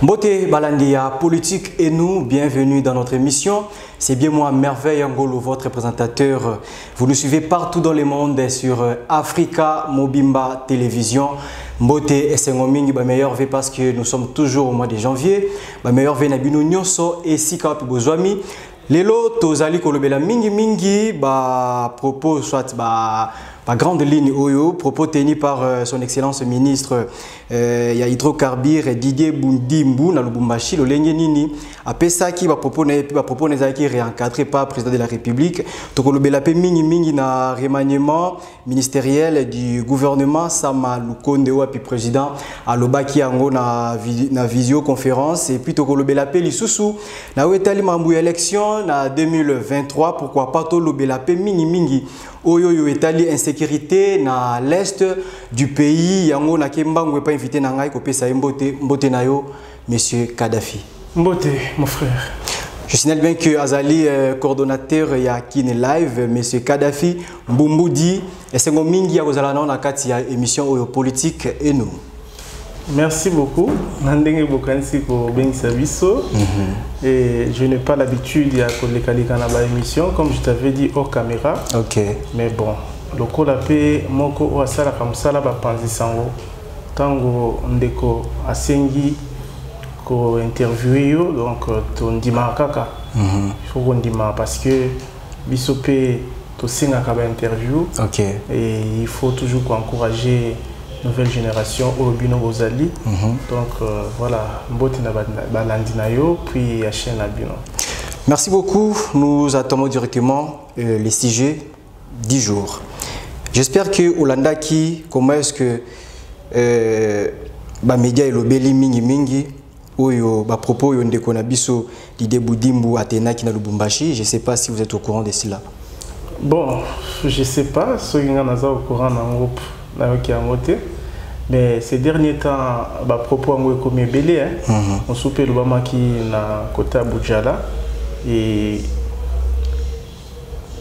Mbote Balandia, politique et nous, bienvenue dans notre émission. C'est bien moi, Merveille Angolo, votre présentateur. Vous nous suivez partout dans le monde sur Africa Mobimba Télévision. Mbote Essengomingi, meilleur V parce que nous sommes toujours au mois de janvier. Meilleur V Nabino Nyonso et Sika Pibozwami. Lelo, tozali kolobela mingi, propos soit grande ligne oyo, propos tenus par son excellence ministre ya hydrocarbures Didier Bundimbu na Lubumbashi lolenge nini apesa ki propos nezaki réencadré par président de la République tokolobela pe mingi na remaniement ministériel du gouvernement Sama Lukonde wapi président alobaki yango na visioconférence et puis tokolobela pe lisusu na wetali mambu élection na 2023 pourquoi pas tolobela pe mingi oyo etali insécurité na l'est du pays yango na kembango pas invité na ngai ko pesa mbote na yo monsieur Kadhafi. Mbote mon frère. Je signale bien que Azali coordonnateur ya Kine Live monsieur Kadhafi Mbumudi esengo mingi ya kozala na kati ya émission oyo politique et nous. Merci beaucoup. Nandenge bokansi ko bengisa biso. Et je n'ai pas l'habitude de koleka na ba émission comme je t'avais dit hors caméra. OK. Mais bon, le kolapé moko o asala kamsala ba panzi sango. Tango ndeko asengi ko interviewer yo donc to ndima kaka. Il faut qu'on ndima parce que bisope to singa ka ba interview. OK. Et il faut toujours encourager nouvelle génération au Bino Bozali. Donc voilà, Mbote na Balandinayo, puis Yachen Bino. Merci beaucoup. Nous attendons directement les sujets du jour. J'espère que Olandaki, comment est-ce que média et le beli mingi oyo ba propos yo ndeko na biso Didier Bundimbu Atena ki na Lubumbashi, je sais pas si vous êtes au courant de cela. Bon, je sais pas, ceux qui sont au courant dans groupe mais ces derniers temps, à propos de comme belé, on soupait le Bama qui na côté Abuja et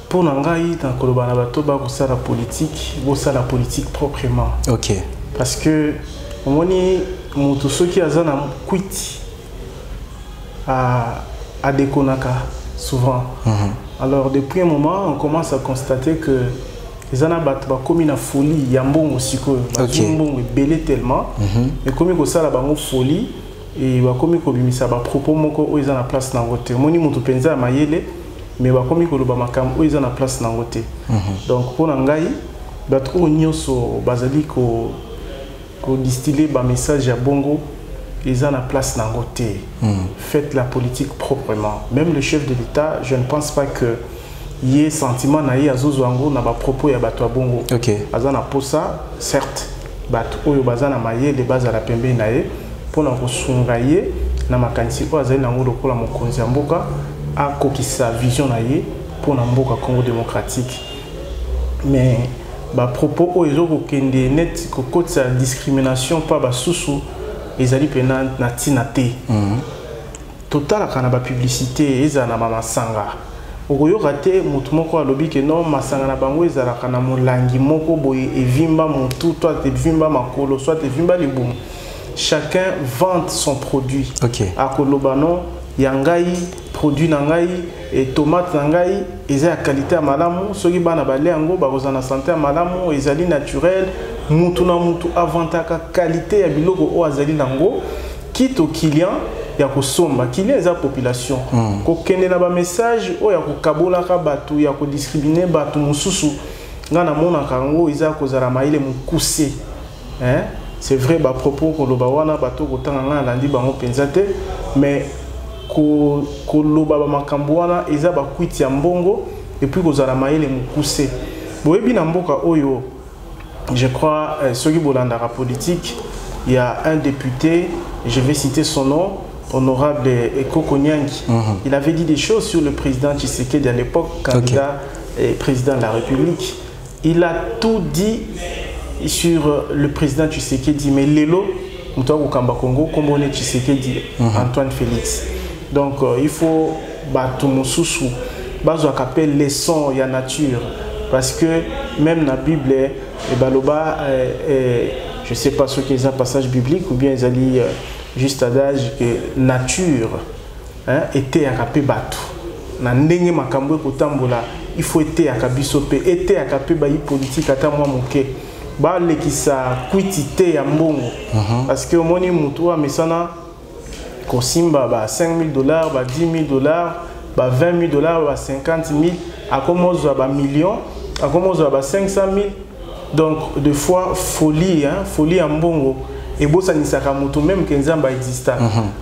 pour n'engager dans Kolobana bato ba la politique proprement. OK. Parce que on est mutu soki azana quit à déconaka souvent. Alors depuis un moment, on commence à constater que les anabat comme une folie yambongo siko yambongo belé tellement et comme ko sala bango folie et ba comme ko bimisa ba propos moko o ezana place na ngote moni mutu penza mayele mais ba comme ko loba makam o ezana place na ngote donc pour ngai batko nyonso bazali ko distiller ba message ya bongo ezana place na ngote. Faites la politique proprement. Même le chef de l'État, je ne pense pas que il y a sentiment na azozwango na ba propos ya bato bongo. OK. Azana posa certes bato oyo bazana maye les bases à la pembe na ye pona ko sungaye na makanisi ko azali nango lokola mokonzi ya mboka akokisa vision na ye pona mboka Congo démocratique. Mais ba propos oyo ko kende net ko kotsa discrimination pa ba susu ezali pena na tinate. Total kana ba publicité ezana mama sanga. Oyo raté mutu moko alobi ke non masanga na bango ezala kana molangi moko boye evimba mutu toi te vimba makolo soit te vimba libumu. Chacun vend son produit. OK. Akoloba non yangai produit nangai et tomate nangai eza qualité malamu soki bana bale yango bakozana santé malamu ezali naturel mutu na mutu avantaka qualité ya biloko o azali nango quitte au client ya kosomba client eza population ko kende na ba message o ya ko kabola ka batu ya ko discriminer batu mususu ngana mona kango eza kozala maile mukuse c'est vrai ba propos ko loba wana batu ko tanga ngana landi bango penzate mais ko loba ba makambo wana eza ba kwiti ya mbongo et puis kozala maile mukuse boyebi na mboka oyo je crois soki bolandaka politique il y a un député je vais citer son nom honorable Eko Konyangi. Il avait dit des choses sur le président Tshisekedi à l'époque, candidat et président de la République. Il a tout dit sur le président Tshisekedi, mais Lelo, Moutoua Kamba Congo, Kombone Tshisekedi, Antoine Félix. Donc il faut battre mon sous-sous, bazo appelle les sons et la nature, parce que même dans la Bible, et baloba, je sais pas ce qu'ils ont passage biblique ou bien ils allaient juste adage que nature était à capé bateau. Na ndenge makambo kotambola, il faut être à kabisope, était à capé bayi politique ata moi moké. Ba lekisa quitité ya mbongo. Parce que moni mutu a mesana kosimba ba $5 000, ba $10 000, ba $20 000, ba 50 000, à commence ba millions, à commence ba 500 000. Donc deux fois folie, folie en mbongo. Et bon ça n'y sera mutu même qu'enzamba exista.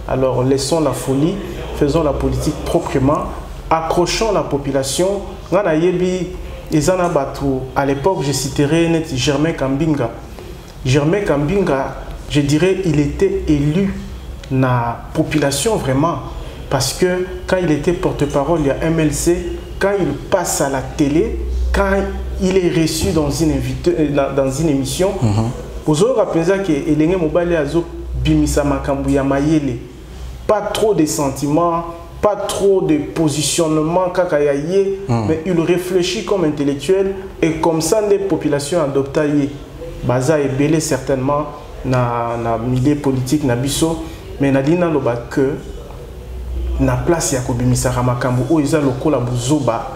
Alors laissons la folie, faisons la politique proprement, accrochons la population. Ngana yebi ezana batu à l'époque je citerai net Germain Kambinga. Germain Kambinga, je dirais il était élu na population vraiment parce que quand il était porte-parole il y a MLC, quand il passe à la télé, quand il est reçu dans une émission, vous aurez rappelé que Elenge Mobale azo bimisa makambu ya mayele, pas trop de sentiments, pas trop de positionnement kakayaye, mais il réfléchit comme intellectuel et comme ça les populations adoptent baza et belé certainement na milieu politique na biso, mais na dina loba que na place ya kobimisa makambu o iza lokola buzoba,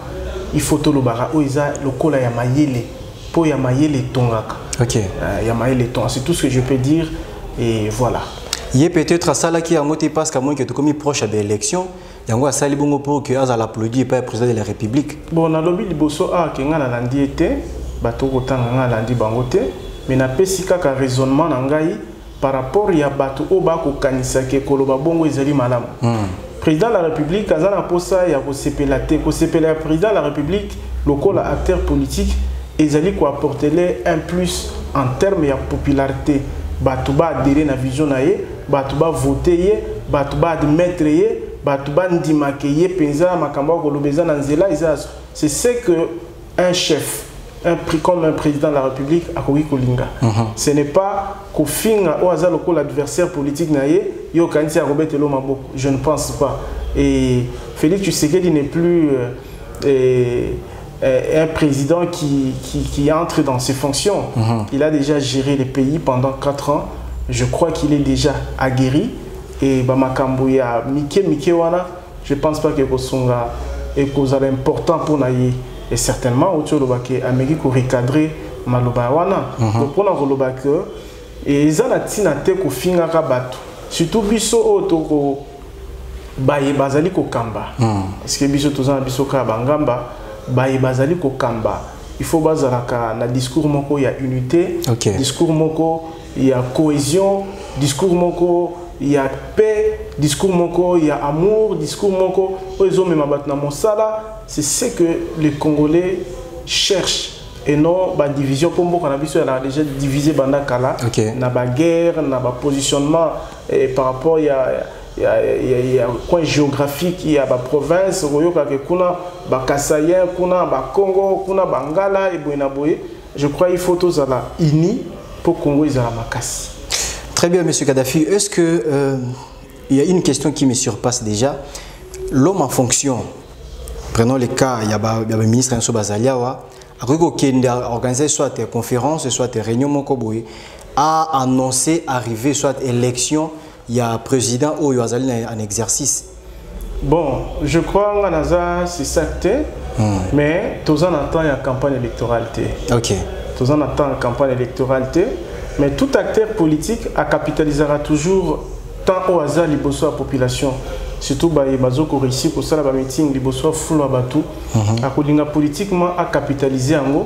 il faut to lobara o iza lokola ya mayele po ya mayele tongaka. OK. Ya mayele tongaka, c'est tout ce que je peux dire et voilà. Il y a peut-être ça là qui a monté parce qu'à moins que tu comme proche à l'élection, il y a un sali bongo pour que Azal applaudit pas le président de la République. Bon, na lobby liboso a que nga na landi été, bato kotanga nga landi bangote, mais na pesika ka raisonnement na ngai par rapport ya bato o ba ko kanisa ke koloba bongo ezali malamu. Président de la République azana posa ya ko sepela te, ko sepela président de la République lokola acteur politique ezali ko apporter un plus en termes ya popularité. Bato ba adhérer na vision na ye, bato ba voter ye, bato ba admettre ye, bato ba ndimake ye penza makambo ko lobeza na nzela izazo. C'est ce que un chef, comme un président de la République a koki kolinga. Ce n'est pas kofinga o azalo ko l'adversaire politique na ye, yo kanti a robetelo maboko. Je ne pense pas. Et Félix Tshisekedi n'est plus un président qui entre dans ses fonctions. Il a déjà géré le pays pendant 4 ans. Je crois qu'il est déjà aguerri. Et Bamakambo ya Mike wana, je ne pense pas que Kosonga est important pour Naye. Et certainement, autour de Baké, Amérique pour recadrer Maloba wana. Donc pour Maloba que et Zana Tina te ko finga kabatu. Surtout biso otoko baye bazali ko kamba. Parce que biso tozana biso ka bangamba. Baye bazali ko kamba, il faut bazalaka na discours moko ya unité, discours moko ya cohésion, discours moko ya paix, discours moko ya amour, discours moko ozo mema batna mosala. C'est ce que les Congolais cherchent et non ba division comme beaucoup na biso a déjà divisé banda kala na ba guerre, na ba positionnement par rapport il y a un coin géographique, il y a une province, kuna Kasayen, kuna Congo, kuna Bangala et Boinaboye. Je crois qu'il faut tous aller unis pour Congo et Makassi. Très bien, Monsieur Kadhafi. Est-ce que il y a une question qui me surpasse déjà? L'homme en fonction, prenons le cas, il y a le ministre Enso Bazaliawa, a organisé soit des conférences, soit des réunions Mokoboye, a annoncé arriver soit élection. Il y a un président ou en exercice. Bon, je crois que c'est ça, mais tous en attendant la campagne électorale. Ok. Tous en attendant la campagne électorale, mais tout acteur politique a capitalisera toujours tant au hasard les la population. Surtout les bazoko réussi pour ça la meeting les bosso full abatu. A kodinga politiquement a capitalisé en gros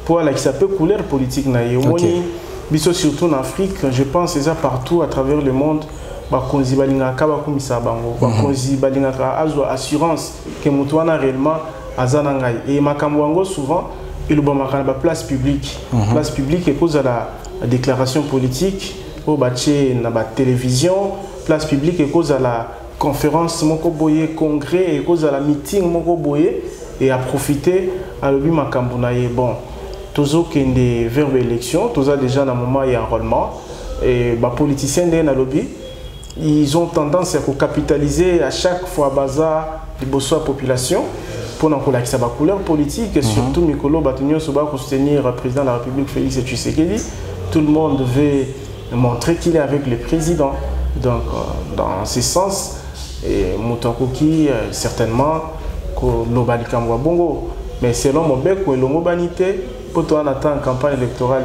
pour la qui s'appelle couleur politique na yomoni. Biso surtout en Afrique, je pense c'est ça partout à travers le monde. Bakonzi balinga kaba kumisa bango bakonzi balinga ka azwa assurance que mutuana réellement azana ngai et makambo wango souvent il bomaka ba place publique et cause à la déclaration politique au baché na ba télévision place publique et cause à la conférence moko boye congrès et cause à la meeting moko boye et à profiter à lobi makambo na ye bon tozo kende vers l'élection toza déjà na moment y enrôlement et ba politiciens de na lobby ils ont tendance à capitaliser à chaque fois bazar de la population pour la couleur politique et surtout Mikolo Batunio Soba pour soutenir le président de la République Félix Tshisekedi. Tout le monde veut montrer qu'il est avec le président. Donc, dans ce sens, Moutakoki, certainement, que bongo. Mais selon mon bec, il y pour toi, on attend une campagne électorale.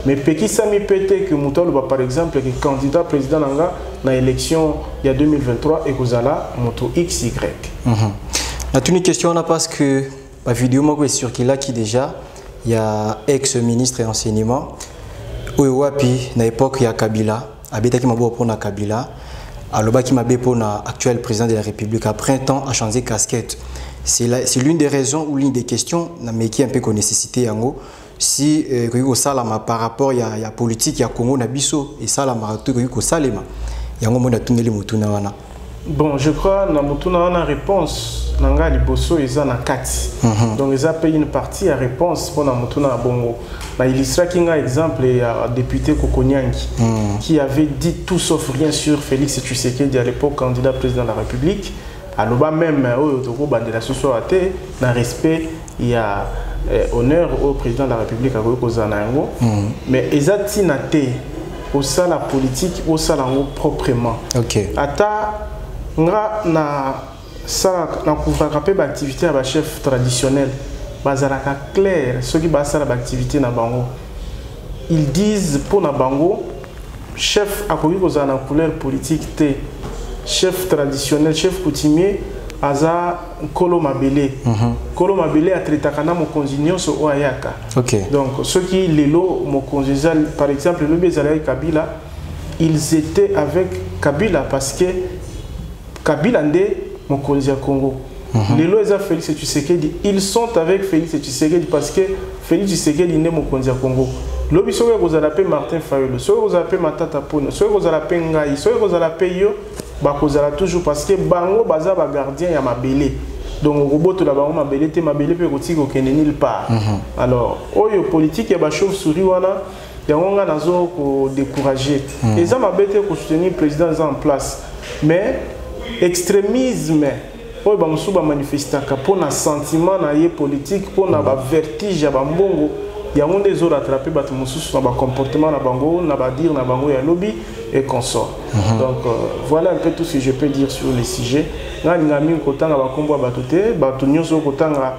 Mais Peki Sami Pété, que Moutalo, par exemple, est candidat président dans l'élection il y a 2023 et que Zala, Moutou XY. La une question, parce que la vidéo, moi, je suis sûr qu'il a qui déjà, il y a ex-ministre et enseignement. Ouapi, à l'époque, il y a Kabila. Abeta qui m'a beau pour Kabila. Aloba qui m'a beau pour l'actuel président de la République. Après un temps, a changé casquette. C'est l'une des raisons ou l'une des questions mais qui est un peu qu'on nécessité yango si salama par rapport il y a politique il y a Congo nabiso et salama tout ko salema yango mo na tuneli mutuna wana. Bon, je crois na mutuna wana réponse nanga liboso eza na kati. Donc ils a payé une partie à réponse pour na mutuna bongo. Na illustra kinga exemple ya député Kokonyangi qui avait dit tout sauf rien sur Félix Tshisekedi à l'époque candidat président de la République. Alors même de la société, dans respect, il y a honneur au président de la République à Kozanango. Mais ils ont au sein de la politique, au sein de proprement. Ok. Ata, na couvre l'activité à chef traditionnel, bazaraka clair, ceux qui basent l'activité na bango. Ils disent pour na bango, chef à Kozana couleur politique té. Chef traditionnel, chef coutumier, Aza Kolo Mabele. Kolo Mabele a traité à mon consignon sur Oayaka. Donc, ceux qui l'élo, mon consignon, par exemple, le Bézalaï Kabila, ils étaient avec Kabila parce que Kabila n'est mon consignon Congo. L'élo, ils ont Félix Tshisekedi. Ils sont avec Félix Tshisekedi parce que Félix Tshisekedi n'est mon consignon Congo. Lobi sowe vous appelez Martin Fayolo, sowe vous appelez Matata Pono, sowe vous appelez Ngai, sowe vous appelez Yo, bakozala toujours parce que bango baza ba gardien ya mabele. Donc robot to la bango mabele te mabele pe koti ko kende nulle part. Alors oyo politique ya ba chauve-souris wana yango nga nazo ko décourager. Eza mabete ko soutenir président en place. Mais extrémisme oyo ba musuba manifestaka pour na sentiment na ye politique pour na ba vertige ya ba mbongo. Il y a des autres attrapés, dans le comportement, dans le dire, dans le lobby et consort. Donc voilà un peu tout ce que je peux dire sur les sujets. Nous avons combat batute, batunyo so kotanga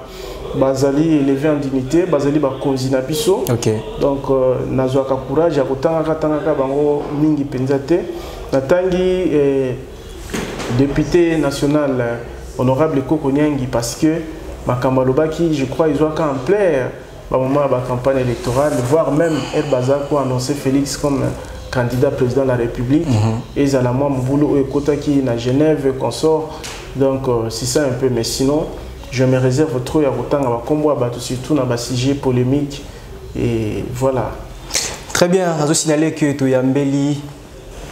bazali élevé en dignité, bazali ba konzina biso. Donc nazo ka courage ya kotanga katanga bango mingi penzate. Natangi député national honorable Kokonyangi parce que Makambalobaki, je crois, ils ont qu'à en plaire. Moment la campagne électorale, voire même El Bazar pour annoncer Félix comme candidat président de la République. Et ils ont moi mon boulot et Kota qui est à Genève consort. Donc c'est ça un peu. Mais sinon, je me réserve trop à autant à combat surtout dans le sujet polémique. Et voilà. Très bien. Je signaler que Toyambeli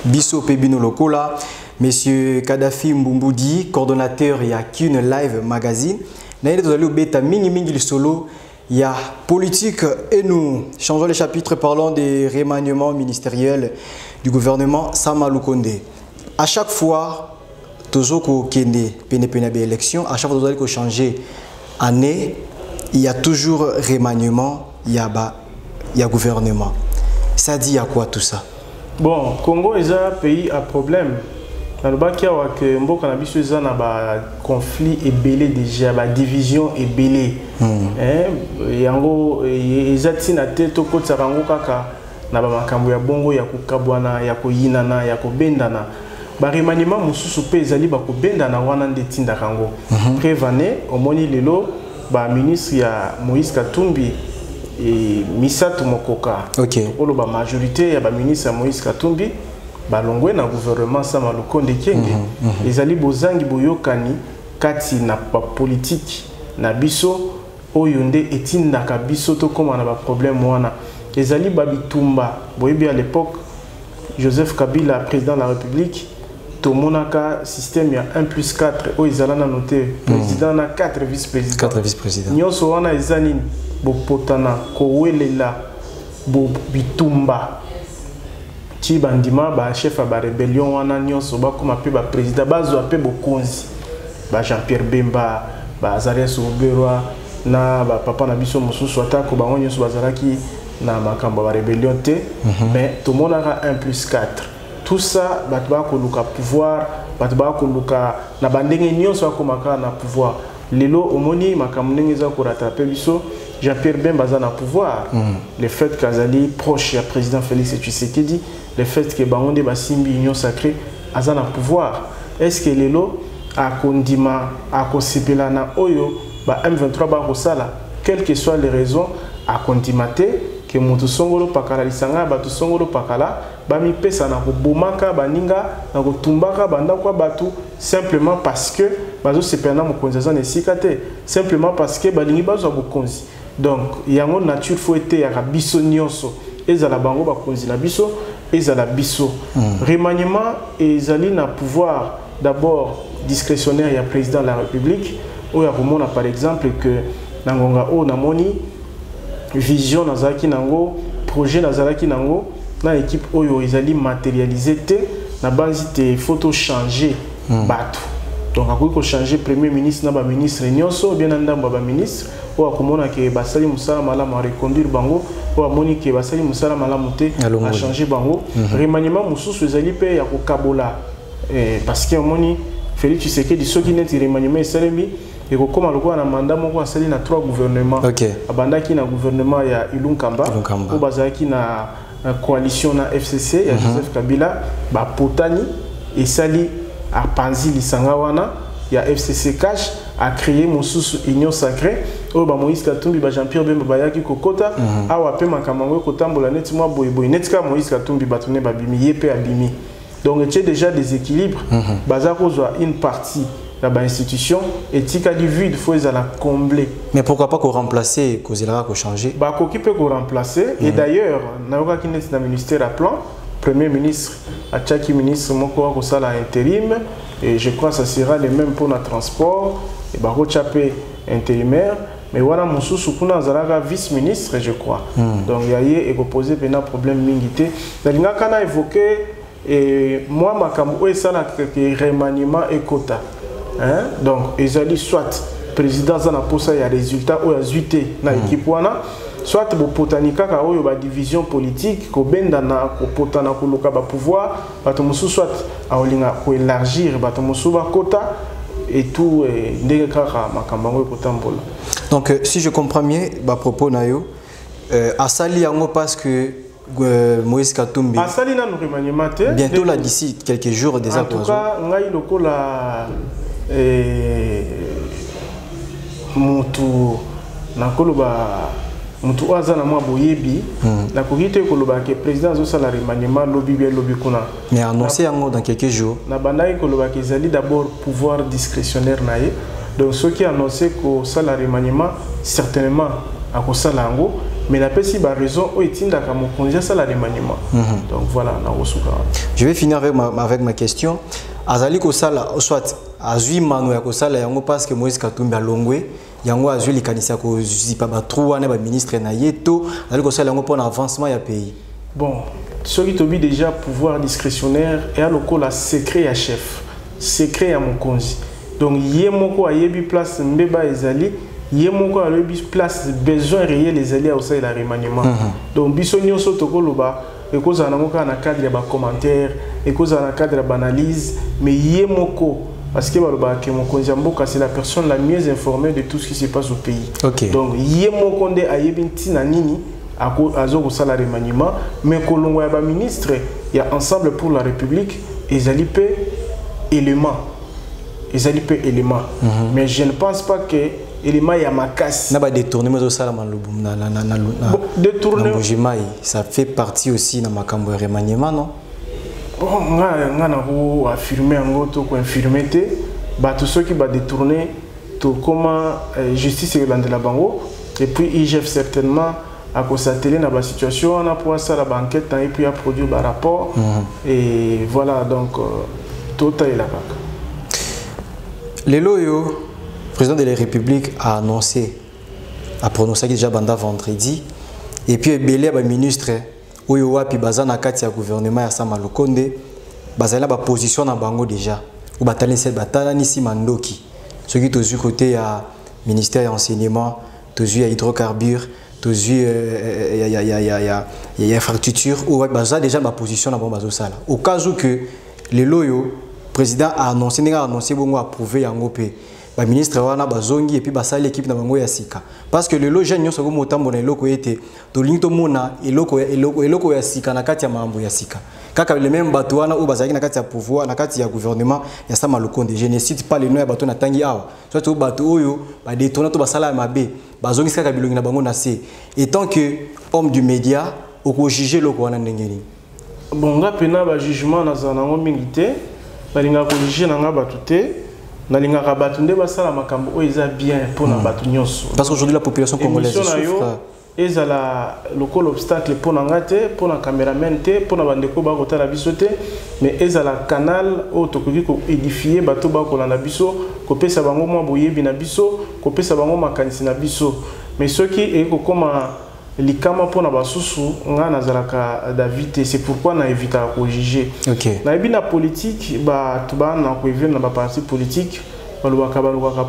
Bisso Pebino Lokola, Monsieur Kadhafi Mbumboudi, coordonnateur il y a qu'une live magazine. Nous allons au bêta mini solo. Il y a politique et nous changeons les chapitres, parlons des remaniements ministériels du gouvernement Sama Lukonde. À chaque fois, toujours qu'il y a une élection, à chaque fois que vous changer année, il y a toujours remaniement, il y a gouvernement. Ça dit à quoi tout ça? Bon, Congo est un pays à problème. Dans le bas, il y a un conflit ébélé déjà, une division ébélée. Il y a un tête au côté de Kaka, na makambo ya bongo ya kukabwana ya koyinana ya kobendana. Ba remaniement mususu pe ezali ba kobendana wana ndetinda kango. Prévané omoni lelo ba ministre ya Moïse Katumbi et Misato Mokoka. Olo ba majorité ya ba ministre ya Moïse Katumbi balongwe na gouvernement Sama Lukonde Kenge. Ezali bozangi boyokani kati na politique na biso oyo nde etindaka biso to koma na ba problème wana. Ezali babitumba boyebi à l'époque Joseph Kabila président de la République tomonaka système ya 1+4 o ezalana noté président na 4 vice-présidents. 4 vice-présidents. Nyonso wana ezanini bopotana kowelela bo bitumba ti bandima ba chef ba rébellion wana nyonso ba kuma pe ba président bazwa pe bokonzi ba Jean-Pierre Bemba ba Azarias Ouberwa na ba papa na biso mosusu atako ba nyonso bazalaki na makambo ba rébellion te mais tout le monde a 1+4 tout ça bato ba koluka pouvoir bato ba koluka na bandenge nyonso akomaka na pouvoir lelo omoni makambo ndenge eza ko rattraper biso Jean-Pierre Bemba a na pouvoir le fait qu'azali proche du président Félix Tshisekedi le fait que bangonde basimbi union sacrée aza na pouvoir est-ce que lelo akondima akosepela na oyo ba M23 ba kosala quelles que soient les raisons akondimate que mutu songolo pakala lisanga batu songolo pakala bami pesa na ko bomaka baninga na ko tumbaka banda kwa batu simplement parce que bazo sepena mokonzi za nesikate simplement parce que balingi bazo bokonzi donc yango nature faut être ya biso nyonso ezala bango bakonzi na biso ezala biso remaniement ezali na pouvoir d'abord discrétionnaire ya président de la République ou ya komona par exemple que nangonga o namoni vision nazaki nango projet nazalaki nango na équipe oyo ezali matérialisé te na banzi te photo changer bato donc akoki ko changer premier ministre na ba ministre nyonso bien ndamba ba ministre o akomona ke basali musala malamu a reconduire bango o amoni ke basali musala malamu te a changer bango remaniement mususu ezali pe ya ko kabola parce que amoni Félix Tshisekedi soki neti remaniement esalemi et comme on a mandat moko asali na 3 gouvernements abandaki na gouvernement ya Ilunkamba ou bazaki na coalition na FCC ya Joseph Kabila ba potani et sali a panzi lisanga wana ya FCC cash a créé mosusu union sacrée o ba Moïse Katumbi ba Jean-Pierre Bemba bayaki kokota awa pe makamangwe kotambola neti mwa boyeboy netika Moïse Katumbi batone ba bimi yepe abimi donc il y a déjà des équilibres bazako zo une partie la institution éthique a du vide faut la combler mais pourquoi pas qu'on remplacer qu'on ira qu'on changer bah qu'on peut qu'on remplacer et d'ailleurs naoka qui n'est dans ministère à plan premier ministre à chaque ministre moko ko sala intérim et je crois que ça sera le même pour notre transport et bah ko chapé intérimaire mais voilà mususu kuna zalaka vice ministre je crois donc yaye et ko poser un problème mingité dalinga kana évoquer et moi makambo et ça que remaniement et quota. Hein? Donc, ils ont dit soit président za na posa ya résultat ou ya zuité na équipe wana soit bo potanika ka oyo ba division politique ko benda na ko potana ko loka ba pouvoir bato musu soit aolinga ko élargir bato musu ba quota et tout ndenge kaka makambo ko tambola. Donc si je comprends bien ba propos na yo asali yango parce que Moïse Katumbi asali na remaniement bientôt là d'ici quelques jours des en tout cas ngai lokola mutu nakoloba mutu azana mwa boyebi na kokite koloba ke président zo sala remaniement lobby bien lobby kuna mais annoncé yango dans quelques jours na bandai koloba ke zali d'abord pouvoir discrétionnaire naie donc ceux qui annoncé ko sala remaniement certainement a ko sala yango mais la petite raison où est-il d'accord mon congé ça la remaniement donc voilà na osuka je vais finir avec ma question azali ko sala soit azui mano ya ko sala yango parce que Moïse Katumbi alongwe yango azui likanisa ko zipa ba trois na ba ministre na yeto azali ko sala yango pour l'avancement ya pays bon ce qui tobi déjà pouvoir discrétionnaire et à lokola secret ya chef secret ya mon congé donc yemoko ayebi place mbeba ezali yemoko a le place besoin réel les alliés au sein de la remaniement donc bisonio sotokoloba et cause en amoka na cadre ya ba commentaire et cause en cadre ya analyse mais yemoko parce que baloba ke mokonzi mboka c'est la personne la mieux informée de tout ce qui se passe au pays donc yemoko nde ayebi ntina nini azo ko sala remaniement mais kolongo ya ba ministre ya ensemble pour la république ezali pe élément mais je ne pense pas que élément ya makasi na ba détourner mais ça détourner ça fait partie aussi na makambo remaniement non bon nga na ko affirmer ngo to ko infirmer te ba tous ceux qui ba détourner to comment justice et la bango et puis IGF certainement à constater na ba situation on a pour ça la banquette et puis à produire ba rapport et voilà donc tout est là bas lelo yo le président de la République a annoncé, a prononcé déjà banda vendredi, et puis belé ba ministre oyo wapi bazana kati ya gouvernement ya Sama Lukonde, bazala ba position na bango déjà, ou batali cette batala ni si mandoki. Ce qui tozu côté ya ministère de l'enseignement, tozu ya hydrocarbures, il y a infrastructure ou déjà ma position dans la sala. Au cas où que les loyaux, le président a annoncé bon approuvé en OP. Le ministre wana bazongi et puis basali l'équipe na bango ya sika. Parce que le lo jeune nyonso ko motambo na eloko ete to linto mona eloko ya sika na kati ya mambo ya sika. Kaka le même bato wana ou bazaki na kati ya pouvoir na kati ya gouvernement ya sama lokonde. Je ne cite pas les noms ya bato na tangi awa. Soit to bato oyo ba détourner to basala mabe. Bazongi sika bilongi na bango na se. Et tant que homme du média oko juger loko wana ndengeni. Bon nga pena ba jugement na zanango mingité balinga ko juger na nga bato te. Nalinga rabatunde basala makambo o eza bien pour na batu nyonso. Parce qu'aujourd'hui la population congolaise souffre. Ezala local obstacle pour na ngate, pour na cameraman te, pour na bandeko ba kota la biso te, mais ezala canal o tokoki ko édifier bato ba ko na biso, ko pesa bango mwa boyebi na biso, ko pesa bango makanisi na biso. Mais ceux qui eko koma likama pour na basusu nga nazalaka David, c'est pourquoi na évita ko juger. OK. Na ebina politique ba tuba na ko éviter na ba parti politique balobaka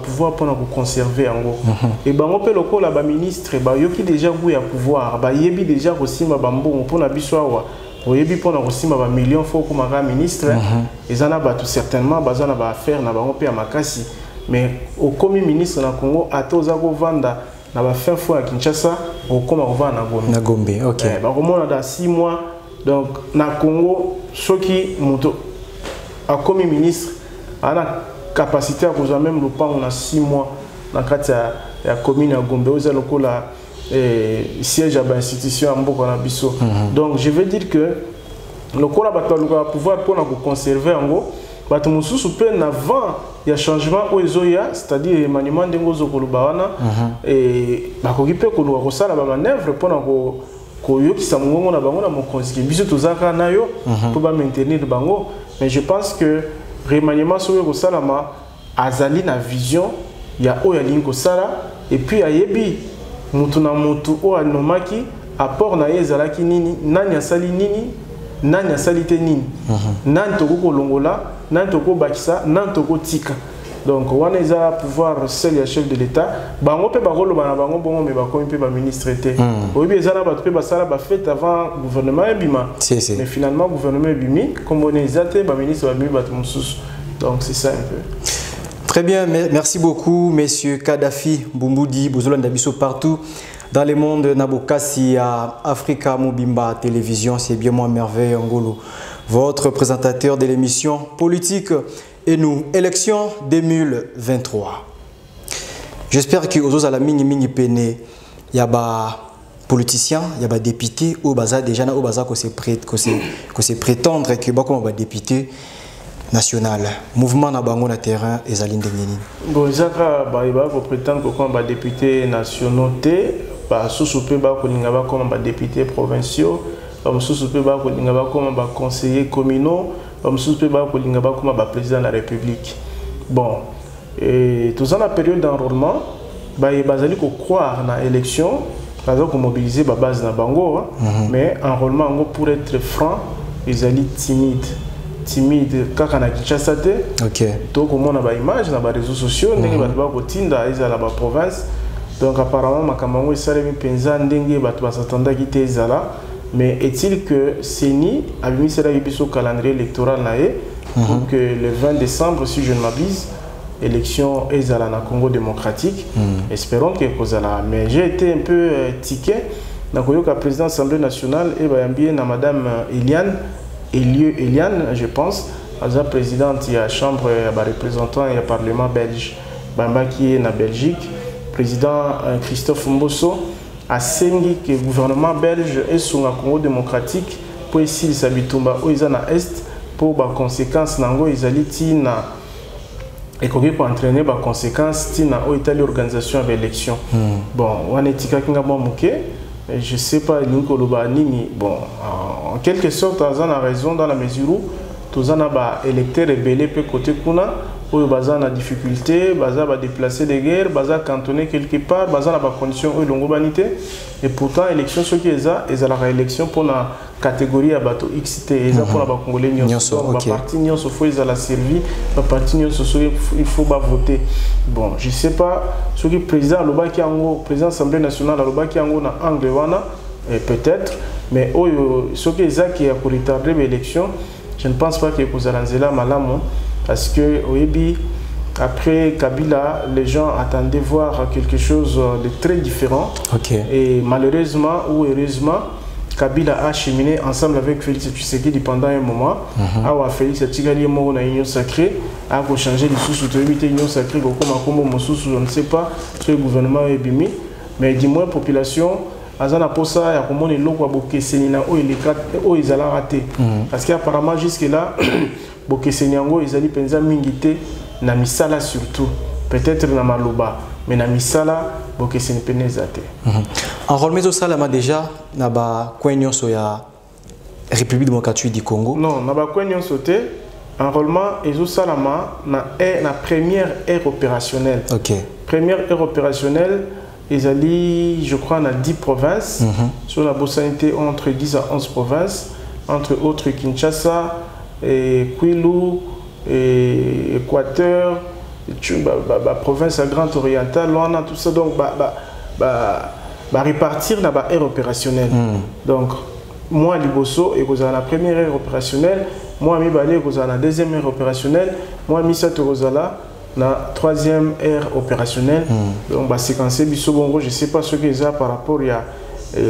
pouvoir pour na ko conserver yango. Et bango pe lokola ba ministre ba yoki déjà goût ya pouvoir ba yebi déjà ko simba bambongo pour na biso awa. Oyebi pour na ko simba ba millions fois ko maka ministre ezana ba tout certainement bazana ba affaire na bango pe ya makasi. Mais au commis ministre na Congo atoza ko vanda na ba fin fois à Kinshasa au koma rova na Gombe. OK. Ba komona da 6 mois donc na Congo soki moto a commis ministre ana capacité à causer même le pan on a 6 mois na kati ya commune à Gombe oza lokola siège à l'institution en Mboko na biso. Donc je veux dire que lokola bato va pouvoir pour na conserver ngo bato mususu pe na avant il y a changement au Ezoya, c'est-à-dire maniement dengozo kolubawana et bakoki pe ko kosala ba manœuvre pour na ko yokisa mongo na bango na mokonzi biso tozaka nayo pour ba maintenir bango. Mais je pense que remaniement sur ko salama azali na vision ya oya lingo sala et puis ayebi mutu na mutu o anomaki apport na yezalaki nini nani asali nini nani asali te nini nani toko kolongola nani toko bakisa nani toko tika. Donc on a pouvoir seul le chef de l'État bango pe bakolo bana bango bongo me bakomi pe ba ministre te oyebi ezala ba pe basala ba fait avant gouvernement ebima mais finalement gouvernement ebimi comme on ezate ba ministre ba bimi bato mususu. Donc c'est ça un peu. Très bien, merci beaucoup messieurs Kadhafi Mbumudi Bozolanda biso partout dans le monde Nabokasi à Africa Mobimba Télévision. C'est bien moi Merveille Ngolo, votre présentateur de l'émission Politique et nous, élection 2023. J'espère que aux la mini pene il y a ba politiciens, il y a ba députés au baza déjà na au baza que c'est prétendre que ba comme ba député national mouvement na bango na terrain ezali ndengeni. Bon zaka ba iba ko prétendre que comme ba député nationaux té ba sosupe ba ko linga ba comme ba député provinciaux ba sosupe ba ko linga ba comme ba conseillers communaux ba sosupe ba ko linga ba comme ba président de la République. Bon et tous en la période d'enrôlement ba bazali ko croire na élection par exemple mobiliser ba base na bango mais enrôlement ngo pour être franc ezali timide kaka na Kinshasa te. OK. To komona ba image na ba réseaux sociaux ndenge bato ba kotinda ezala ba province. Donc apparemment makambo esalemi penza ndenge bato basatanda ki te ezala, mais est-il que Seni a mis cela au calendrier électoral naé pour que le 20 décembre si je ne m'abuse élection ezala na Congo démocratique. Espérons que kozala, mais j'ai été un peu tiqué na koyoka président de l'Assemblée nationale et bayambie na madame Eliane, je pense, la présidente de la Chambre des représentants et du Parlement belge, Bamba qui est en Belgique, président Christophe Mbosso, a sengi que le gouvernement belge est sur le Congo démocratique pour essayer de s'habituer à l'Est pour les conséquences et pour entraîner les conséquences de l'organisation de l'élection. Bon, on est je ne sais pas, bon, en quelque sorte, on a raison dans la mesure où tous les électeurs rebellés peuvent côté kuna, où baza na difficulté, baza ba déplacer des guerres, baza cantonné quelque part, baza na ba condition où longo banité et pourtant élection ce qui est la élection pour la catégorie à bateau XT et pour la congolais nyonso ba parti nyonso faut ils la servi, ba parti nyonso il faut ba voter. Bon, je sais pas ce qui président Lobaki Ango, président Assemblée nationale Lobaki Ango na angle wana peut-être mais ce qui est qui a pour retarder l'élection, je ne pense pas que Kuzalanzela malamo parce que Oebi, après Kabila, les gens attendaient voir quelque chose de très différent. Et malheureusement ou heureusement, Kabila a cheminé ensemble avec Félix Tshisekedi pendant un moment. A Félix Tshisekedi a une union sacrée, a changé les sous-soutenus, union sacrée, je ne sais pas ce gouvernement est bimi, mais dis-moi, population, Azana Posa, ya komone loko bokesenina o ils allaient rater. Parce qu'apparemment jusque-là, bokesenyango ils allaient penser mingité na misala surtout, peut-être na maloba, mais na misala bokeseni penezate. En remet au salama déjà na ba kwenyo so ya République démocratique du Congo. Non, na ba kwenyo sote enrôlement et au salama na première ère opérationnelle. OK. Première ère opérationnelle ils allaient, je crois, dans 10 provinces. Sur la boursanité entre 10 à 11 provinces, entre autres Kinshasa, et Kwilu, et Équateur, province à Grande Orientale, Luanda, tout ça. Donc, répartir dans la ère opérationnelle. Donc, moi, Liboso, et vous avez la première ère opérationnelle, moi, Mibale, vous avez la deuxième ère opérationnelle, moi, Misato Rosala, la troisième ère opérationnelle. Donc, séquencer Bissobongo, je ne sais pas ce qu'ils ont par rapport à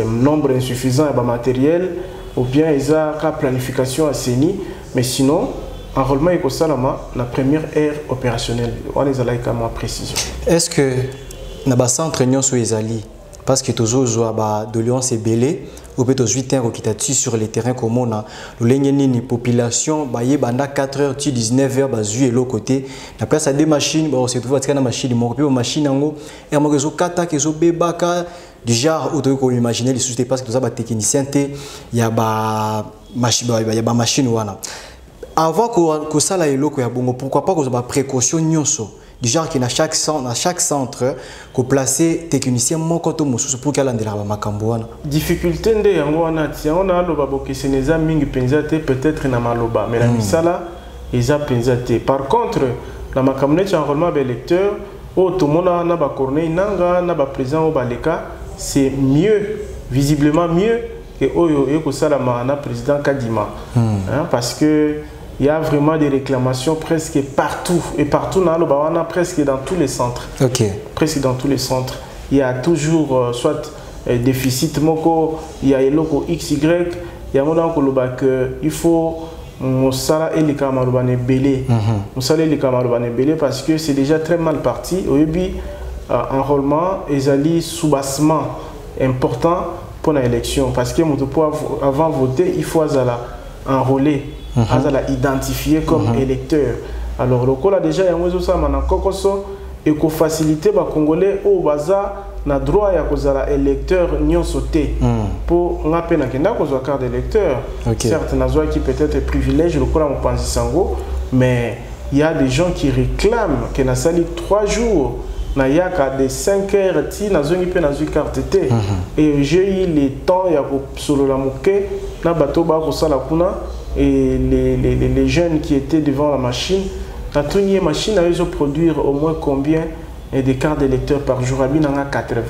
nombre insuffisant de matériel ou bien ils ont une planification assainie. Mais sinon, enrôlement et Salama, la première ère opérationnelle. On les a là comme précision. Est-ce que dans le centre Nyon sur les alliés, parce que toujours de Lyon c'est belé, ou peut-être 8 heures qui t'a sur les terrains communs, la population, banda 4h, 19h, bazu et l'autre côté, la place à des machines, c'est tout votre machine, mon copier machine en haut, et moi que kata, que zo bebaka, du genre où tu peux imaginer les sociétés parce que tout ça technicien, il y a machine wana. Avant que ça là pourquoi pas que ça précaution nyonso. Du genre qui dans chaque centre qu'on placer technicien mon côté pour qu'elle ait la macamboana. Difficulté de yangoana on a le babo qui s'est mingi penzate peut-être na maloba mais la misala ils a penzate. Par contre la macamboana enrôlement d'électeurs au tout le monde na ba corneille nanga na ba président au baleka c'est mieux visiblement mieux que oyo eko salama na président Kadima parce que il y a vraiment des réclamations presque partout. Et partout, on a presque dans tous les centres. Presque dans tous les centres. Il y a toujours soit déficit, il y a loco XY, il y a il faut Moussala et les camarades belé. Moussala et les camarades belé parce que c'est déjà très mal parti. Au début, enrôlement et soubassement important pour l'élection. Parce que avant de voter, il faut enrôler. À identifier comme électeur. Alors, le cas déjà, il y a un peu facilité les Congolais au bazar na droit à électeur n'y sauté pour n'a peine à carte d'électeur. Certes, n'a qui peut-être privilège le cas en Panzisango, mais il y a des gens qui réclament que na sali 3 jours. Na yaka de 5 heures ti na zone pe na carte T et j'ai eu le temps ya ko solo la moké na bato ba ko sala kuna. Et les jeunes qui étaient devant la machine, la première machine a eu produire au moins combien de cartes d'électeurs par jour? À 80.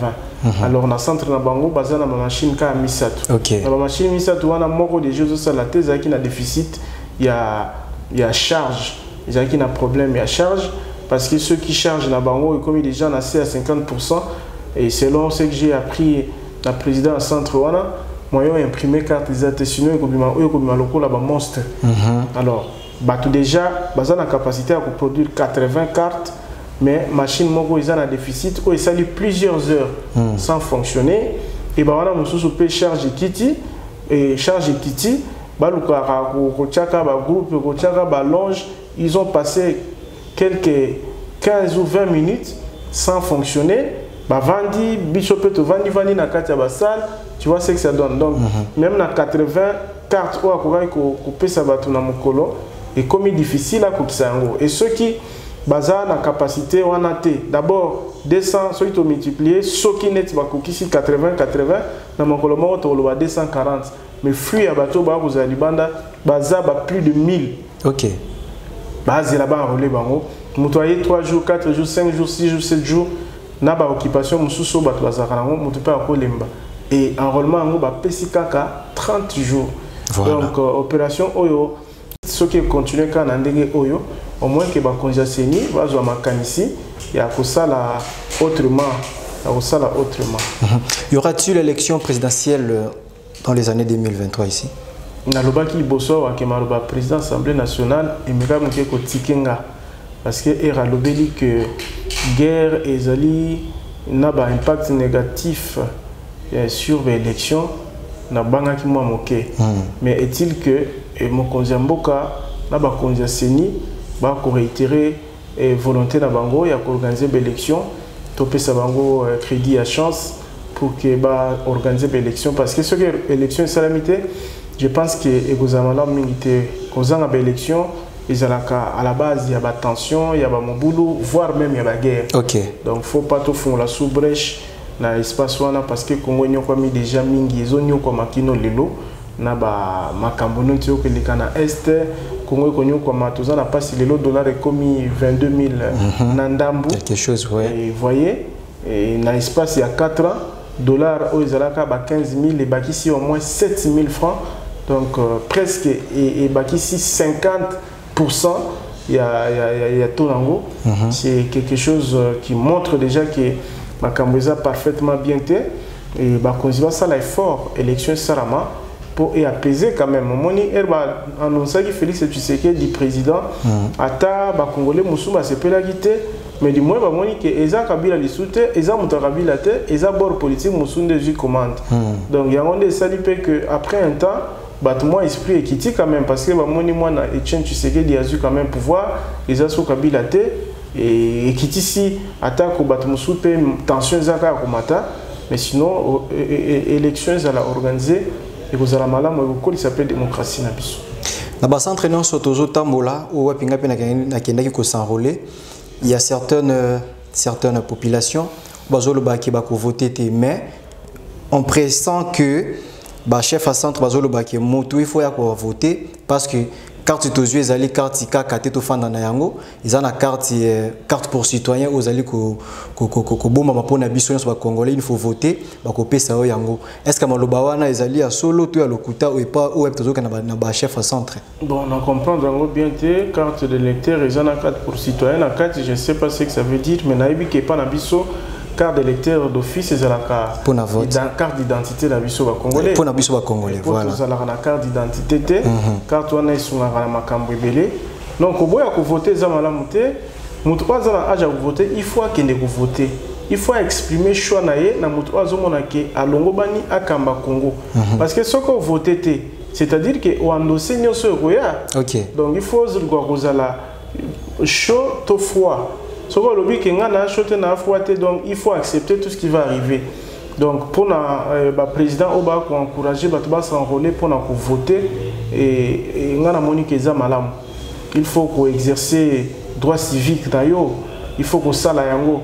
Alors, dans le centre de Bango, basé dans la machine qui a mis ça. Dans la machine Misato, on a mort des jeux sur la thèse qui a déficit, il y a charge. Il y a un problème, il y a charge. Parce que ceux qui chargent dans Bango, comme il est déjà assez à 50%, et selon ce que j'ai appris, la présidente du centre, moi j'ai imprimé carte d'identité comme le monstre. Alors tout déjà ils ont la capacité à produire 80 cartes mais machine moko ils ont un déficit où ils salent plusieurs heures sans fonctionner et on a peut charge kiti et charge kiti baluka ko chaka ba groupe ko chaka ba longe ils ont passé quelques 15 ou 20 minutes sans fonctionner vandi bichopé to vandi na kati ya salle. Tu vois ce que ça donne. Donc, même dans 80 cartes, on a coupé ça na mokolo et comme il est difficile à couper ça. Et ceux qui baza na capacité wana te. D'abord 200 ceux qui ont multiplié ceux qui net ba kokisi 80 na mokolo moko to lo 240 mais flux ya bato ba vous ali banda baza ba plus de 1000. OK. Base là-bas enrôlé bango mutoyer 3 jours 4 jours 5 jours 6 jours 7 jours na ba occupation mususu bato bazakarango mutupa ko lemba et enrôlement ngo ba pesikaka 30 jours. Voilà. Donc opération oyo ceux qui continuent quand ndenge oyo au moins que ba konja seni bazwa makanisi ya kosala autrement Y aura-t-il l'élection présidentielle dans les années 2023 ici? Nalobaki liboso wa kemaroba président de l'Assemblée nationale et meka muke ko tikenga parce que era lobeli que guerre ezali na ba impact négatif sur l'élection na banga ki mwa moke. Mais est-il que mokonzi mboka na ba konzi seni ba ko réitérer volonté na bango ya ko organiser l'élection topé sa bango crédit à chance pour que ba organiser l'élection parce que ce que l'élection salamité je pense que egozamala mingité kozanga ba élection ezalaka à la base il y a ba tension il y a ba mobulu voire même il y a la guerre. OK. Donc faut pas tout fond la sous brèche na espace wana parce que Congo nyoko mi déjà mingi ezonyo ko makino lelo na ba makambo ntio que les kana est Congo konyo ko matuza na passe lelo dollar est commis 22 000 na ndambu quelque chose ouais. Et vous voyez et na espace il y a 4 ans dollars au ezalaka ba 15 000 et baki si au moins 7 000 francs donc presque et baki si 50% il y a tout lango c'est quelque chose qui montre déjà que Makamboza parfaitement bien été et Bakonziba ça l'effort élection Sarama pour apaiser quand même moni erba annoncer que Félix Tshisekedi dit président ata ba congolais musuma se pela quitter mais du moins ba moni que eza kabila lisute eza mutakabila te eza bord politique musunde ju commande donc ya onde ça dit que après un temps battement esprit équité quand même parce que ba moni moi na Etienne Tshisekedi a eu quand même pouvoir eza so kabila te et qui ici attaque au bâtiment sous tension zaka komata mais sinon élections à la organiser et vous allez malade il s'appelle démocratie na biso na ba centre non sotozo tambola ou wapinga pe na kenda ki ko s'enrôler il y a certaines populations bazolo ba ki ba ko voter mais on pressent que ba chef à centre bazolo ba ki moto il faut ya ko voter parce que carte aux yeux ali carte kaka te to fanda na yango izana carte pour citoyen aux ali ko bomba mapona biso nyonso ba congolais il faut voter ba ko pesa o yango est-ce que maloba wana ezali ya solo to ya lokuta ou pas ou tozoka na ba chef à centre bon on comprendre yango bien te carte de lecteur izana carte pour citoyen na carte je sais pas ce que ça veut dire mais naibi ke pa na biso carte d'électeur d'office et la carte d'identité de biso ba congolais pour na biso ba congolais voilà pour la carte d'identité te carte wana isunga na makambo ebele donc oboya ko voter za malamu te mutu aza na âge à voter il faut akende ko voter il faut exprimer choix na ye na mutu azomona ke alongo bani akamba Congo parce que soko voter te c'est-à-dire que o endossé nyonso koya OK donc il faut zilwa kozala chaud to froid. Donc il faut accepter tout ce qui va arriver. Donc pour le président Oba pour encourager Batouba s'enrôler pour voter et il faut qu'on exercer droit civique d'ailleurs. Il faut qu'on s'ala yango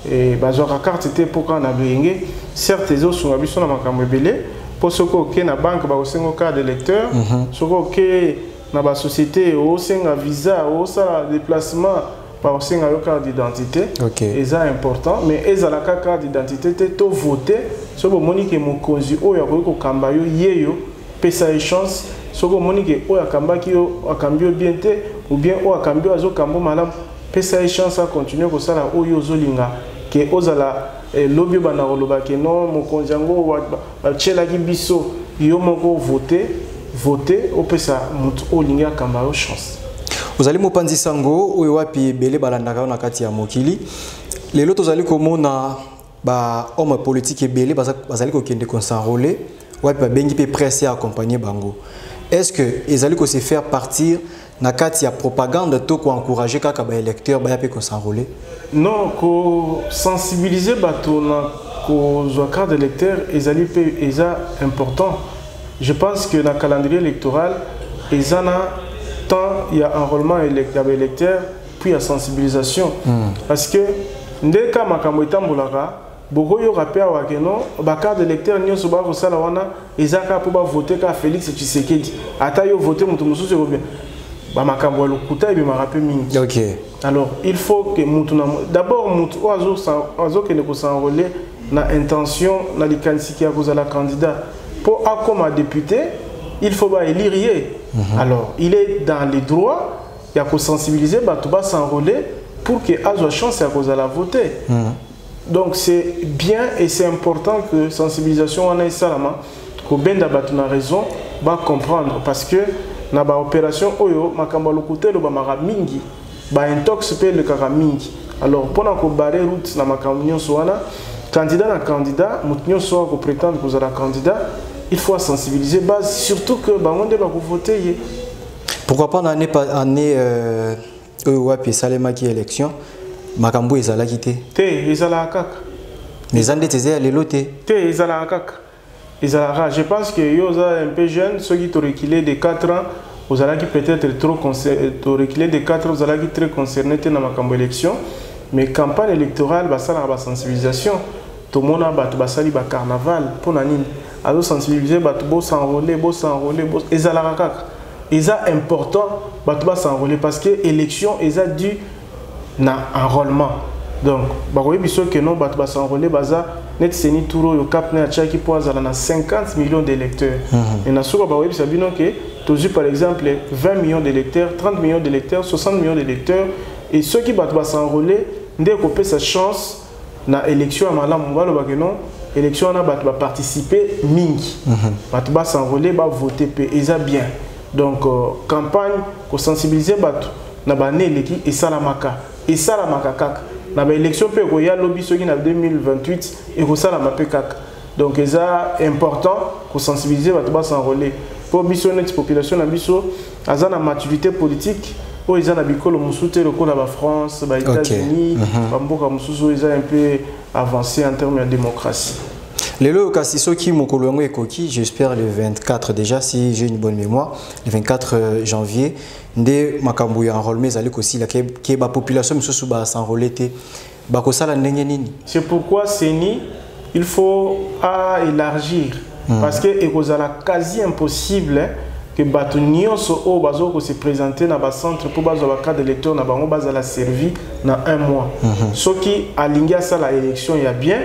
et bazora carte était pour qu'on a besoin. Certes les autres sont habitués à makambo belé pour ce que na banque ba osengo carte d'électeur, ce que na ba société o senga visa o ça déplacement par une carte d'identité, et ça important, mais ils ont la carte d'identité, tu voter, ce que Monique mon conju, ou ya ko kamba yo yeyo, pesa chance, ce que Monique ou ya kamba ki yo a cambio bien te, ou bien ou a cambio azo kambo malam, pesa chance à continuer ko sala o yo zolinga, que ozala lobby bana oloba ke non mon konjango wa chela ki biso yo moko voter, o pesa mutu o linga kamba yo chance. Vous allez mopanzi sango ou wapi belé balandaka na kati ya mokili lelo tozali komona ba homme politique belé bazali ko kende kon s'enrôler wapi ba bengi pe presse accompagner bango est-ce que ezali ko se faire partir na kati ya propagande to ko encourager kaka ba électeur ba yape kon s'enrôler non ko sensibiliser bato na ko zo carte d'électeur ezali pe eza important je pense que dans le calendrier électoral ezana il y a enrôlement électeur puis à sensibilisation. Parce que dès que makambo etambolaka beaucoup yo rappel wa que non ba carte d'électeur nyonso ba ko sala wana ezaka po ba voter ka Félix Tshisekedi ata yo voter mutu mususu ko bien ba makambo lokuta bi ma rappel mingi. OK. Alors il faut que mutu d'abord mutu ozo que ne ko s'enrôler na intention na likanisi ya kozala candidat pour a comme député il faut ba élire. Alors il est dans les droits il y a ko sensibiliser ba to ba s'enrôler pour que azo chance ya kozala voter. Donc c'est bien et c'est important que sensibilisation en ait salama que benda batuna raison va comprendre parce que na ba opération oyo makamba lokuté lo ba mingi ba intox pe le kaka mingi. Alors pendant ko barrer route na makambo nyonso wana candidat na candidat mutu nyonso ko prétendre que vous êtes candidat il faut sensibiliser base surtout que bangonde ba ko voter. Pourquoi pas année wapi salema qui élection makambo ezala kité te ezala kaka mais ande tezé lelo te ezala kaka ezala je pense que yo za un peu jeune ceux qui t'ont reculé de 4 ans vous allez peut-être trop reculé de 4 ans vous allez très concerné dans makambo élection mais campagne électorale ba sala ba sensibilisation tout monde a battu ba sali ba carnaval pour nani alors sensibiliser battu bo s'enrôler ezala kaka eza important battu ba s'enrôler parce que élection eza dû na enrôlement donc bakoyi biso que non bato s'enrôler baza net seni touro yo cap na chaki po azala na 50 millions d'électeurs et na suka bakoyi bisa bino que tozu par exemple 20 millions d'électeurs 30 millions d'électeurs 60 millions d'électeurs et ceux qui bato s'enrôler ndé ko pesa chance na élection à malamu balo ba que non élection na bato participer mingi bato s'enrôler ba voter pe eza bien donc campagne ko sensibiliser bato na ba né leki et salamaka et ça la makakak na ba élection pe ko ya lobby soki na 2028 et ko ça la mapekak donc c'est important ko sensibiliser bato ba s'enrôler pour biso net population na biso azana maturité politique o ezana bikolo musute lokola ba France ba États-Unis ba mboka mususu eza un peu avancé en termes de démocratie. Lelo kasi soki mokolo yango ekoki j'espère le 24 déjà si j'ai une bonne mémoire le 24 janvier nde makambo ya enrôlement ezali kosi la ke ba population misusu ba s'enrôler te ba kosala ndenge nini. C'est pourquoi CENI il faut élargir parce que ekozala quasi impossible que bato nyonso o bazo ko se présenter na ba centre pour bazo ba carte d'électeur na bango bazala servi na un mois. Soki alingi asala élection ya bien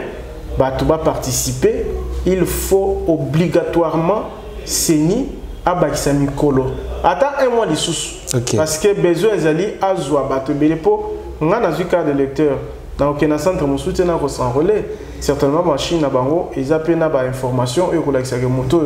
bato ba participer il faut obligatoirement CENI abakisa mikolo ata un mois lisusu parce que besoin ezali azwa bato belé po nga na carte d'électeur donc na centre musuti na ko s'enrôler certainement machine na bango ezape na ba information e ko lakisa ke moto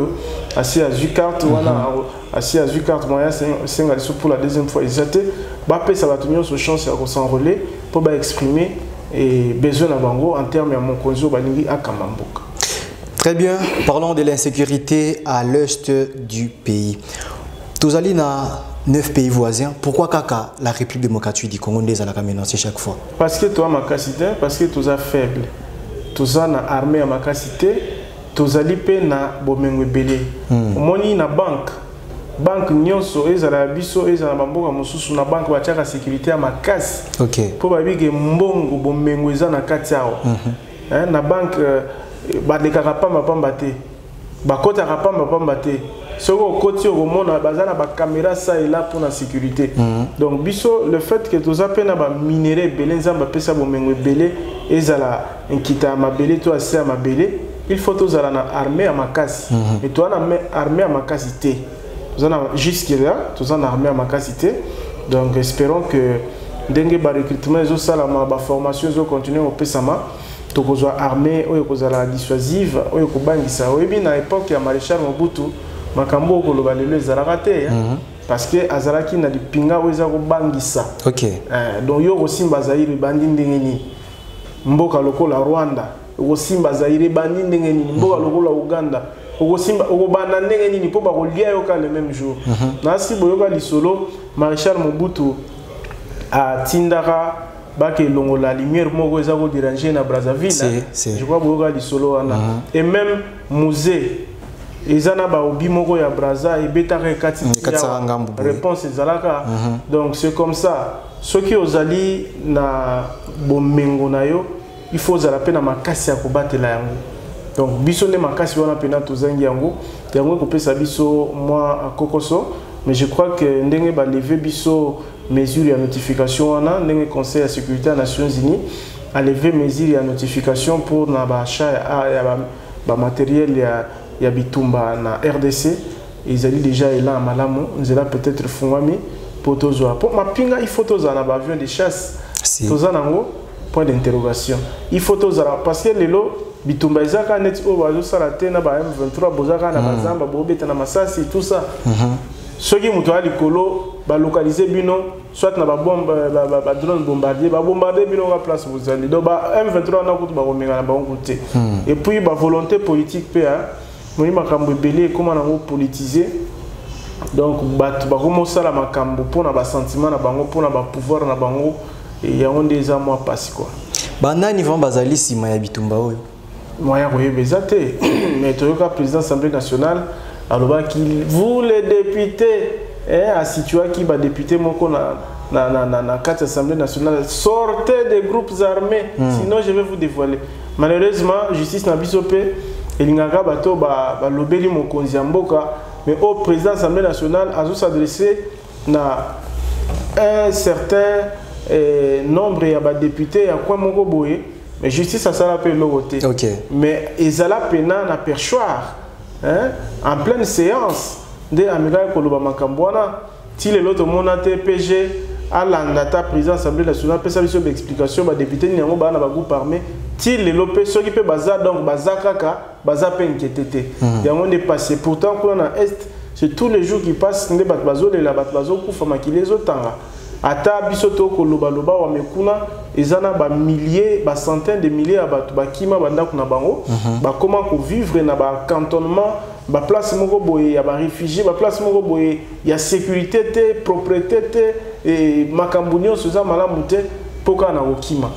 asi a carte wana asi a carte moya senga lisusu pour la deuxième fois ezate ba pesa bato nyonso chance ya ko s'enrôler pour ba exprimer et besoin na bango en termes ya mokonzi balingi akamamboka. Très bien, parlons de l'insécurité à l'est du pays. Tozali na 9 pays voisins. Pourquoi kaka la République démocratique du Congo n'est pas menacée chaque fois? Parce que toi ma capacité, parce que tu es faible. Tu as na armée à ma capacité, tu as lipé na bomengo belé. Moni na banque nyonso ezala biso ezala mboka mususu na banque batiaka sécurité à makasi. OK. Pour babige mbongo bomengo eza na kati yao. Na banque badekaka pamba te. Bakota pamba te. Soko koti omona bazana ba caméra ça et là pour la sécurité. Donc biso le fait que tous appena ba minerai belé nzamba pesa bomengo belé ezala nkita mabele to assez à mabele, il faut tous ala na armée à makasi. Et toi na armée à makasi te. Jusqu'à là, tous en armée à ma capacité. Donc espérons que dengue ba recrutement zo salama ba formation zo continuer au pesama to ko armée o ko la dissuasive o ko bangisa o bi na époque ya maréchal Mobutu makambo ko lo balelo ezala raté parce que azalaki na dipinga o eza ko bangisa. OK. Donc yo ko simba zaire bandi ndenge ni mboka lokola Rwanda ko simba zaire bandi ndenge ni mboka lokola Uganda au Bana ndenge ni po ba kolia yoka le même jour. Na si boyoka lisolo maréchal Mobutu a tindara ba ke longo la lumière moko eza ko déranger na Brazzaville. Je crois boyoka lisolo wana. Et même musée ezana ba obi moko ya braza et betare kati réponse ezalaka. Donc c'est comme ça. Ce qui ozali na bomengo na yo, il faut zala pe na makasi ya kobatela yango. Donc biso ne makasi wana pe na tozangi yango, yango ko pesa biso moi kokoso, mais je crois que ndenge ba lever biso mesure ya notification wana, ndenge Conseil de sécurité des Nations Unies a levé mesure ya notification pour na ba achat ya ba matériel ya bitumba na RDC. Ils allaient déjà là à Malamu, ils allaient peut-être fungami pour tozoa. Pour ma pinga, il faut tozoa na avion de chasse. Tozoa nango point d'interrogation. Il faut tozoa parce que les lots bitumba izaka net o bazo salate na ba M23 bozaka na bazamba bobeta na masasi tout ça. Ceux qui muto ali kolo ba localiser bino soit na ba bombe ba drone bombardier ba bombarder bino la place vous allez. Donc ba M23 na kutu ba komenga na ba ngote. Et puis ba volonté politique PA moi makambo belé comment on politiser. Donc ba komo sala makambo pona ba sentiment na bango pona ba pouvoir na bango et ya on des mois passé quoi. Banda niveau bazali sima ya bitumba oyo. Moya koyebeza te mais toyoka président de l'Assemblée nationale alors qu'il vous les députés à situer qui va député moko na carte Assemblée nationale sortez des groupes armés sinon je vais vous dévoiler. Malheureusement justice na bisopé elingaka bato ba lobeli mokonzi ya mboka mais au président de l'Assemblée nationale a s'adresser na un certain nombre ya ba députés ya kwa moko boye mais justice a ça l'appelle logoté. Mais ezala pena na perchoir en pleine séance de amiral Koloba Makambwana si les autres monate PG à l'andata président de l'Assemblée nationale peut ça une explication ba député ni yango ba na ba groupe armé ti les lopé ceux qui peut bazar donc bazakaka baza pe inquiété yango n'est passé pourtant qu'on a est c'est tous les jours qui passent ne bat bazo de la bat bazo kufa makilezo tanga ata bisoto Koloba loba wa mekuna ezana ba milliers ba centaines de milliers abatu ba kima banda kuna bango ba comment ko vivre na ba cantonnement ba place moko boye ya ba réfugiés ba place moko boye ya sécurité te propriété te et makambunyo soza malamu te poka na okima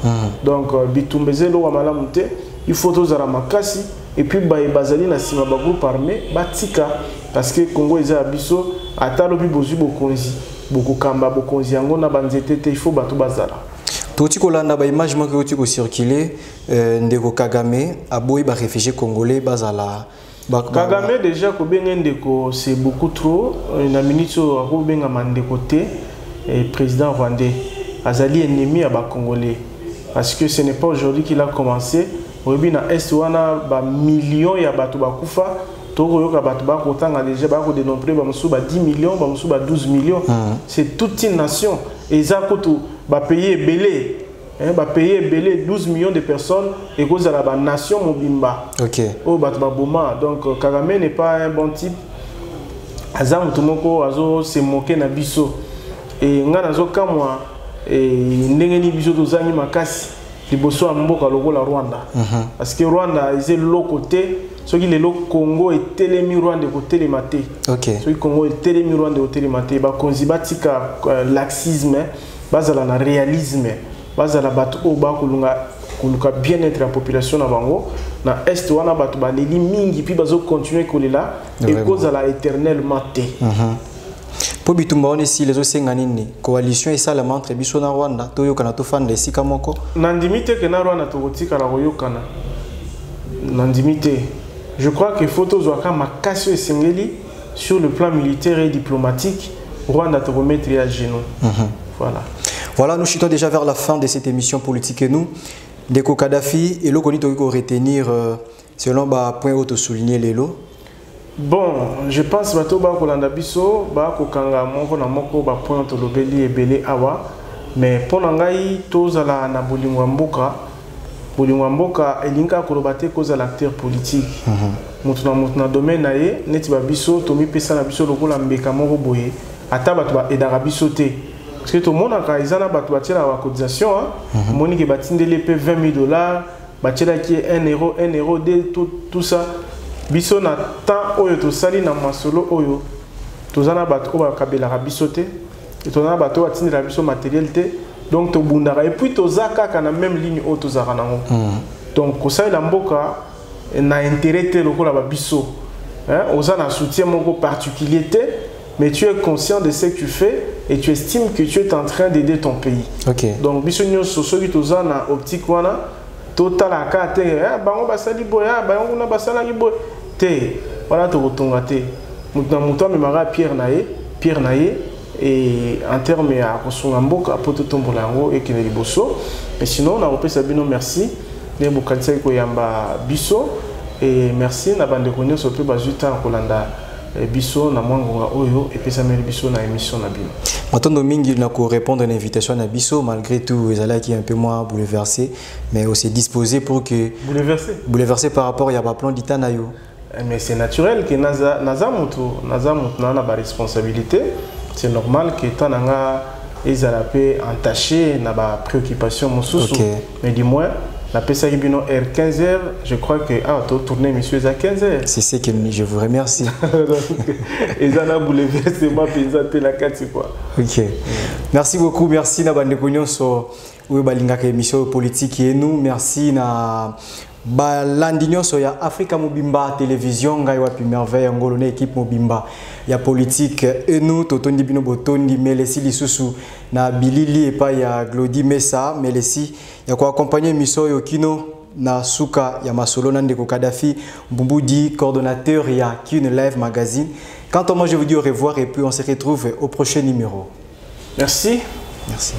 donc bitumbezelo wa malamu te il faut tozara makasi et puis ba bazali na sima ba groupe armé batika parce que Congo eza biso atalo bi bozu bokonzi beaucoup kamba bokonzi yango na banzete te il faut batu bazala. Toti kolanda ba image moko oti ko circuler ndeko Kagame aboyi ba réfugiés congolais bazala Kagame déjà ko benga ndeko c'est beaucoup trop na minute ko benga mandeko te et président rwandais azali ennemi à ba congolais parce que ce n'est pas aujourd'hui qu'il a commencé obi na est wana ba millions ya batu bakufa toko yoka batu ba kotanga déjà ba ko dénombrer ba musu ba 10 millions ba musu ba 12 millions c'est toute une nation et ça koto ba payer belé va payer belé 12 millions de personnes et cause à la nation mobimba. Oh batba boma donc Kagame n'est pas un bon type. Azam tumoko azo se moquer na biso et ngana zo kamwa et ndengeni biso tozangi makasi liboso ya mboka lokola Rwanda parce que Rwanda est le côté ce qui le Congo est télémi Rwanda côté les maté. Ce qui Congo est télémi Rwanda côté les maté ba konzibatika laxisme bazala na réalisme bazala batu o ba kuluka bien-être la population na bango na est wana batu ba leli mingi puis bazo continuer kolela et cause à la éternellement té. Po bitumba on ici les osenga nini coalition et ça la montre biso na Rwanda to yokana to fanda esika moko nandimite ke na Rwanda to kotika la koyokana nandimite je crois que photos waka makasi esengeli sur le plan militaire et diplomatique Rwanda to remettre à genoux. Voilà, nous chutons déjà vers la fin de cette émission politique et nous Deko Kadhafi et le konito ko retenir selon ba point auto souligner lelo. Bon, je pense bato ba kolanda biso ba ko kanga moko na moko ba point to lobeli ebele awa mais pona ngai tozala na bolingwa mboka elinga kolobate koza l'acteur politique mutu na domaine na ye neti ba biso to mi pesa na biso lokola mbeka moko boye ata bato ba edara biso te parce que tout le monde a izana bato batela la cotisation moni ke batindele pe $20,000 batela ki 1 euro tout ça biso na temps oyo to sali na masolo oyo tozana bato ko bakabela biso te et tozana bato atindela biso matériel te donc to bundara et puis tozaka kana même ligne oyo tozaka nango donc ko sali la mboka na intérêt te lokola ba biso Aux un soutien particulier, mais tu es conscient de ce que tu fais et tu estimes que tu es en train d'aider ton pays. Ok. Donc, bisogno sosogi tozana optique wana total akate bango basali boya bango na basala ki boy te voilà to kotonga te mutu me mara Pierre naye et en termes ya kosunga mboka poto tombola yango et kene liboso. Mais sinon na opesa bino merci ne bokanisa ko yamba biso et merci na bande konyo so pe bazuta kolanda biso na mwangonga oyo et pesa meli biso na émission na bino. Matondo mingi na ko répondre à l'invitation na biso malgré tout ezala qui est un peu moins bouleversé mais aussi disposé pour que bouleversé par rapport à ba plan d'itana yo. Mais c'est naturel que naza na ba responsabilité, c'est normal que tananga ezala pe entaché na ba préoccupation mosusu. Mais dis-moi la PSA Bino R 15h, je crois que tourner monsieur à 15h. C'est ce que je vous remercie. Et ça n'a bouleversé ma paysanne la 4 quoi. OK. Merci beaucoup, merci na bande konyo so oui balinga ka émission politique et nous merci na balandinyo so ya Africa Mobimba télévision ngai wapi merveille ngolo na équipe Mobimba ya politique et nous totondi bino botondi melesi lisusu na bilili epa ya Glody Mesa melesi ya ko accompagner miso yo kino na suka ya masolo na ndeko Kadafi Mbumbudi coordonnateur ya Kine Live magazine. Quant à moi je vous dis au revoir et puis on se retrouve au prochain numéro. Merci. Merci.